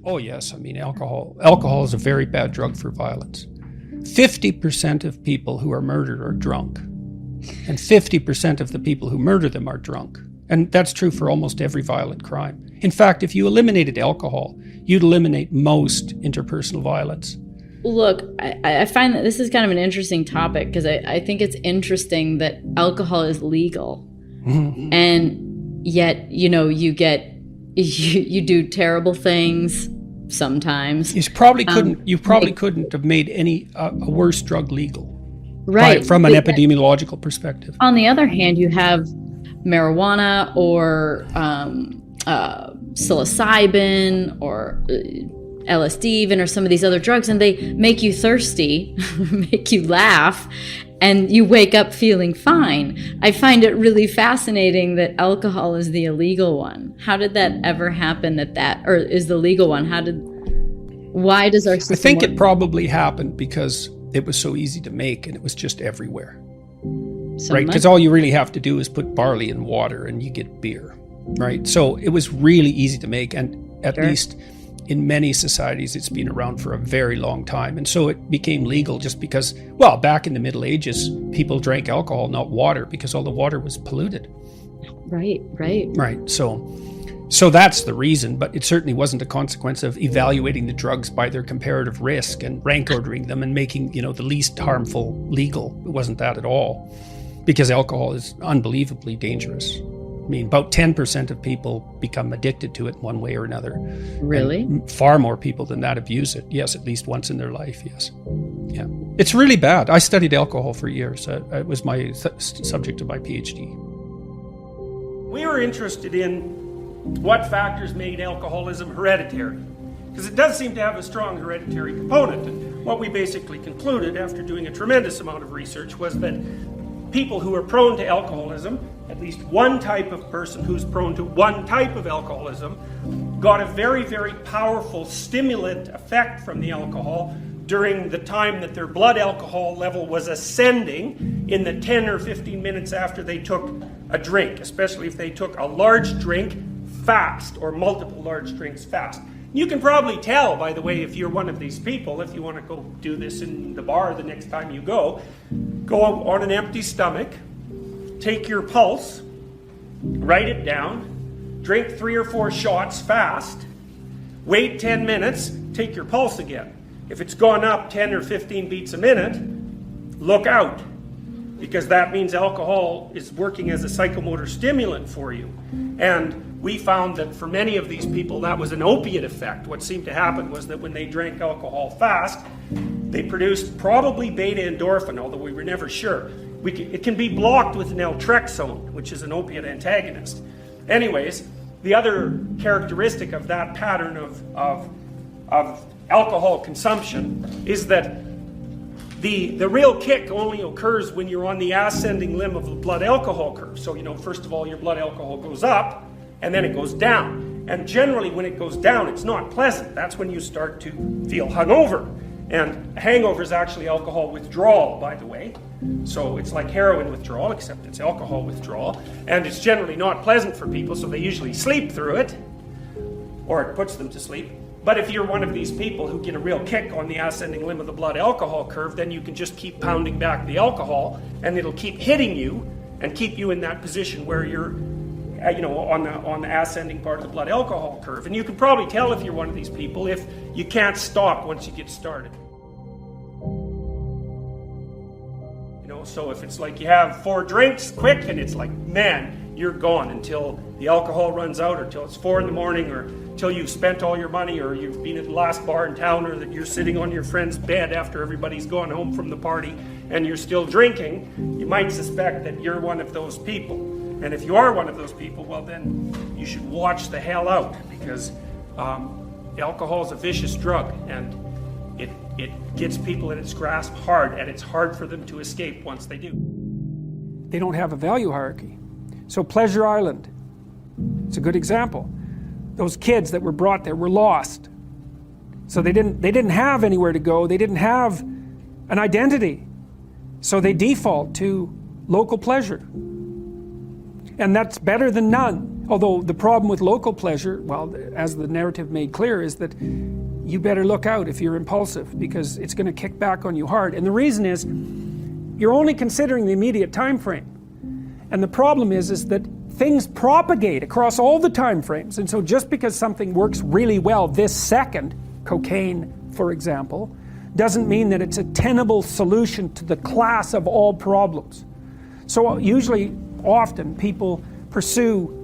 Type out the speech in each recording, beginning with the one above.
Oh yes, I mean alcohol is a very bad drug for violence. 50% of people who are murdered are drunk, and 50% of the people who murder them are drunk. And that's true for almost every violent crime. In fact, if you eliminated alcohol, you'd eliminate most interpersonal violence. Look, I find that this is kind of an interesting topic because I think it's interesting that alcohol is legal. Mm-hmm. And yet, you know, you do terrible things sometimes. You probably couldn't have made any a worse drug legal. Right. From an epidemiological perspective. On the other hand, you have marijuana or psilocybin or LSD even, or some of these other drugs, and they make you thirsty, make you laugh, and you wake up feeling fine. I find it really fascinating that alcohol is the illegal one. How did that ever happen or is the legal one? Why does our system I think work? it probably happened because it was so easy to make and it was just everywhere. Right? Because all you really have to do is put barley in water and you get beer, right? So it was really easy to make, and at least in many societies, it's been around for a very long time. And so it became legal just because, well, back in the Middle Ages, people drank alcohol, not water, because all the water was polluted. Right. Right. So that's the reason, but it certainly wasn't a consequence of evaluating the drugs by their comparative risk and rank ordering them and making, the least harmful legal. It wasn't that at all, because alcohol is unbelievably dangerous. I mean, about 10% of people become addicted to it in one way or another. Really? And far more people than that abuse it. Yes, at least once in their life, yes. Yeah. It's really bad. I studied alcohol for years. It was my subject of my PhD. We were interested in what factors made alcoholism hereditary, because it does seem to have a strong hereditary component. And what we basically concluded after doing a tremendous amount of research was that people who are prone to alcoholism, at least one type of person who's prone to one type of alcoholism, got a very, very powerful stimulant effect from the alcohol during the time that their blood alcohol level was ascending in the 10 or 15 minutes after they took a drink, especially if they took a large drink fast or multiple large drinks fast. You can probably tell, by the way, if you're one of these people, if you want to go do this in the bar the next time you go on an empty stomach, take your pulse, write it down, drink 3 or 4 shots fast, wait 10 minutes, take your pulse again. If it's gone up 10 or 15 beats a minute, look out, because that means alcohol is working as a psychomotor stimulant for you. And we found that for many of these people, that was an opiate effect. What seemed to happen was that when they drank alcohol fast, they produced probably beta endorphin, although we were never sure. It can be blocked with naltrexone, which is an opiate antagonist. Anyways, the other characteristic of that pattern of alcohol consumption is that the real kick only occurs when you're on the ascending limb of the blood alcohol curve. So, first of all, your blood alcohol goes up, and then it goes down. And generally, when it goes down, it's not pleasant. That's when you start to feel hungover. And a hangover is actually alcohol withdrawal, by the way. So it's like heroin withdrawal, except it's alcohol withdrawal. And it's generally not pleasant for people, so they usually sleep through it, or it puts them to sleep. But if you're one of these people who get a real kick on the ascending limb of the blood alcohol curve, then you can just keep pounding back the alcohol, and it'll keep hitting you and keep you in that position where you're on the ascending part of the blood alcohol curve. And you can probably tell if you're one of these people if you can't stop once you get started. So if it's like you have 4 drinks quick, and it's like, man, you're gone until the alcohol runs out, or till it's 4 a.m, or till you've spent all your money, or you've been at the last bar in town, or that you're sitting on your friend's bed after everybody's gone home from the party and you're still drinking, you might suspect that you're one of those people. And if you are one of those people, well, then you should watch the hell out, because alcohol is a vicious drug, and it gets people in its grasp hard, and it's hard for them to escape once they do. They don't have a value hierarchy. So Pleasure Island, it's a good example. Those kids that were brought there were lost. So they didn't have anywhere to go. They didn't have an identity. So they default to local pleasure. And that's better than none. Although the problem with local pleasure, well, as the narrative made clear, is that you better look out if you're impulsive, because it's going to kick back on you hard. And the reason is, you're only considering the immediate time frame. And the problem is that things propagate across all the time frames. And so just because something works really well this second, cocaine, for example, doesn't mean that it's a tenable solution to the class of all problems. So usually, often, people pursue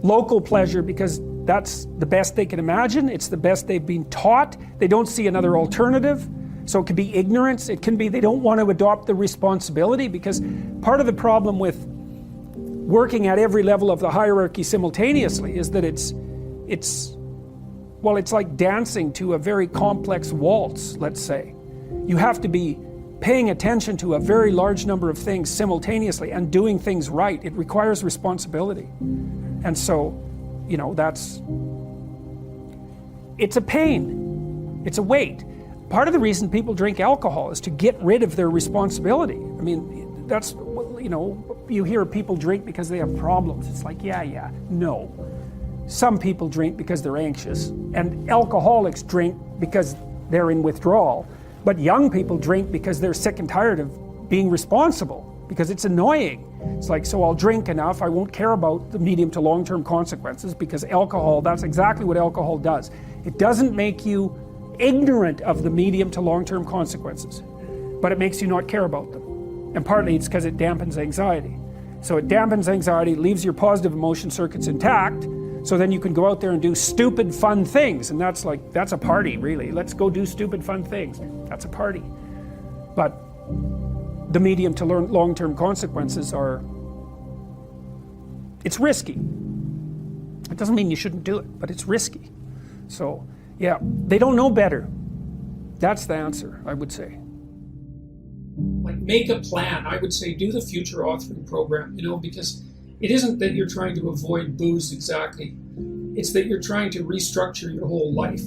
local pleasure because that's the best they can imagine. It's the best they've been taught. They don't see another alternative. So it can be ignorance. It can be they don't want to adopt the responsibility, because part of the problem with working at every level of the hierarchy simultaneously is that it's like dancing to a very complex waltz, let's say. You have to be paying attention to a very large number of things simultaneously and doing things right. It requires responsibility. And so, it's a pain. It's a weight. Part of the reason people drink alcohol is to get rid of their responsibility. I mean, that's, you hear people drink because they have problems. It's like, yeah. No. Some people drink because they're anxious, and alcoholics drink because they're in withdrawal. But young people drink because they're sick and tired of being responsible, because it's annoying. It's like, so I'll drink enough, I won't care about the medium to long-term consequences, because alcohol, that's exactly what alcohol does. It doesn't make you ignorant of the medium to long-term consequences, but it makes you not care about them. And partly it's because it dampens anxiety. So it dampens anxiety, leaves your positive emotion circuits intact, so then you can go out there and do stupid fun things. And that's a party, really. Let's go do stupid fun things. That's a party. But the medium to long-term consequences it's risky. It doesn't mean you shouldn't do it, but it's risky. So, yeah, they don't know better. That's the answer, I would say. Like, make a plan. I would say do the future authoring program, because it isn't that you're trying to avoid booze exactly. It's that you're trying to restructure your whole life,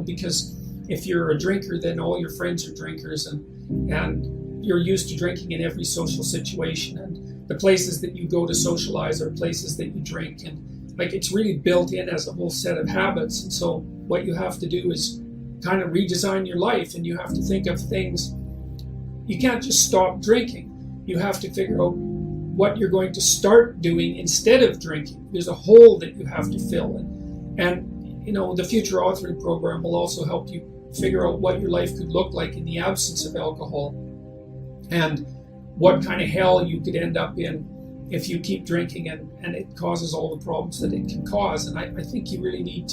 because if you're a drinker, then all your friends are drinkers, and you're used to drinking in every social situation, and the places that you go to socialize are places that you drink, and it's really built in as a whole set of habits. And so what you have to do is kind of redesign your life, and you have to think of things. You can't just stop drinking. You have to figure out what you're going to start doing instead of drinking. There's a hole that you have to fill in. And the future authoring program will also help you figure out what your life could look like in the absence of alcohol, and what kind of hell you could end up in if you keep drinking and it causes all the problems that it can cause. And I think you really need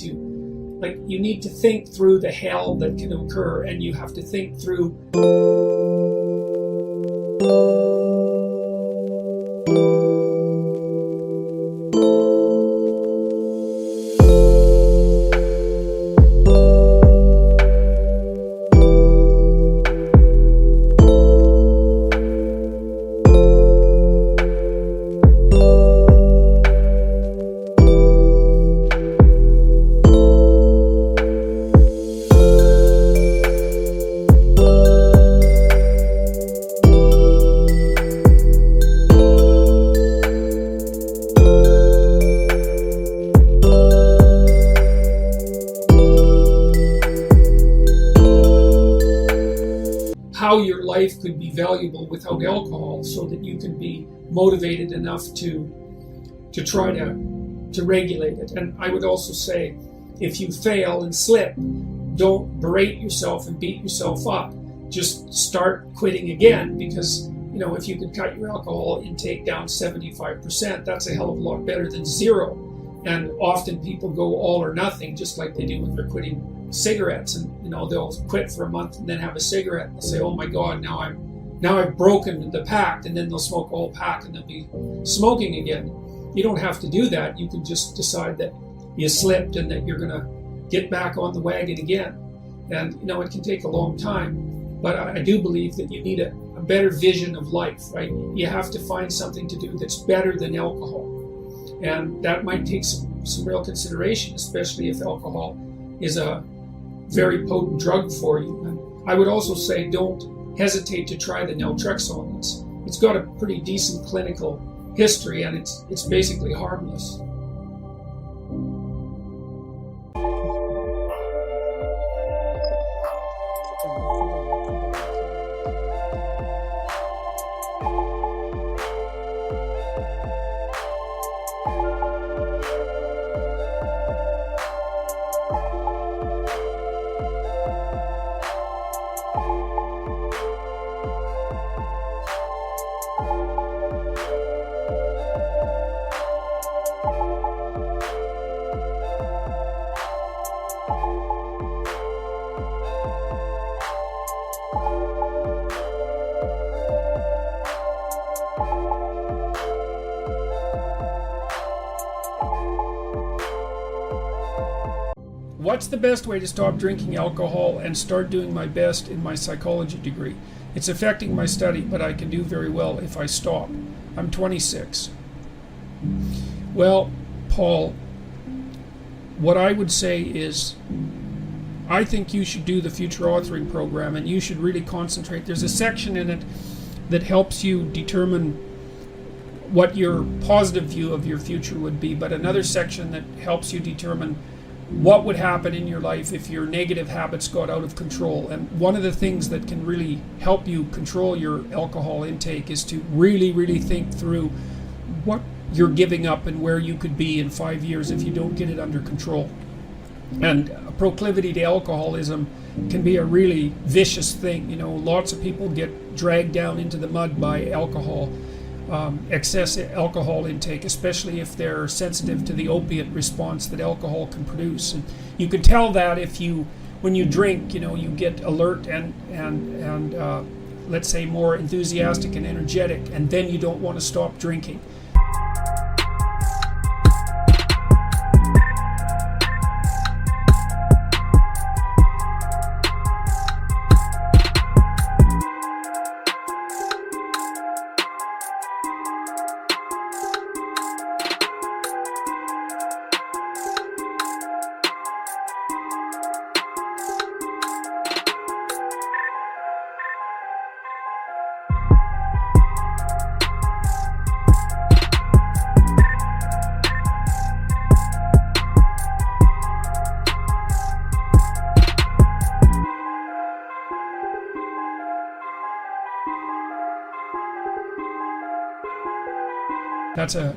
to think through the hell that can occur, and you have to think through how your life could be valuable without alcohol, so that you can be motivated enough to try to regulate it. And I would also say, if you fail and slip, don't berate yourself and beat yourself up. Just start quitting again, because if you could cut your alcohol intake down 75%, that's a hell of a lot better than zero. And often people go all or nothing, just like they do when they're quitting cigarettes, and they'll quit for a month and then have a cigarette, and they'll say, oh my god, now I've broken the pact, and then they'll smoke a whole pack and they'll be smoking again. You don't have to do that. You can just decide that you slipped and that you're going to get back on the wagon again. And it can take a long time, but I do believe that you need a better vision of life, right? You have to find something to do that's better than alcohol, and that might take some real consideration, especially if alcohol is a very potent drug for you. And I would also say, don't hesitate to try the naltrexone. It's got a pretty decent clinical history, and it's basically harmless. What's the best way to stop drinking alcohol and start doing my best in my psychology degree? It's affecting my study, but I can do very well if I stop. I'm 26. Well, Paul, what I would say is I think you should do the future authoring program, and you should really concentrate. There's a section in it that helps you determine what your positive view of your future would be, but another section that helps you determine what would happen in your life if your negative habits got out of control. And one of the things that can really help you control your alcohol intake is to really think through what you're giving up and where you could be in 5 years if you don't get it under control. And a proclivity to alcoholism can be a really vicious thing. You know, lots of people get dragged down into the mud by alcohol, excess alcohol intake, especially if they're sensitive to the opiate response that alcohol can produce. And you can tell that when you drink, you know, you get alert and let's say more enthusiastic and energetic, and then you don't want to stop drinking.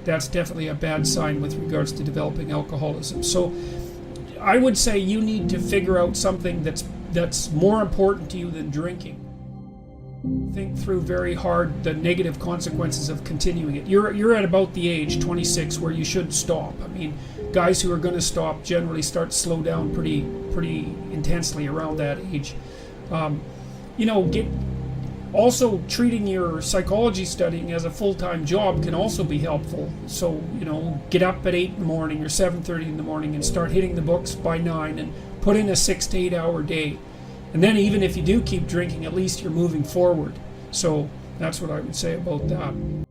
That's definitely a bad sign with regards to developing alcoholism. So I would say you need to figure out something that's more important to you than drinking. Think through very hard the negative consequences of continuing it. You're at about the age, 26, where you should stop. I mean, guys who are going to stop generally start to slow down pretty intensely around that age. Also, treating your psychology studying as a full-time job can also be helpful. So, get up at 8 in the morning or 7:30 in the morning and start hitting the books by 9 and put in a 6 to 8 hour day. And then even if you do keep drinking, at least you're moving forward. So that's what I would say about that.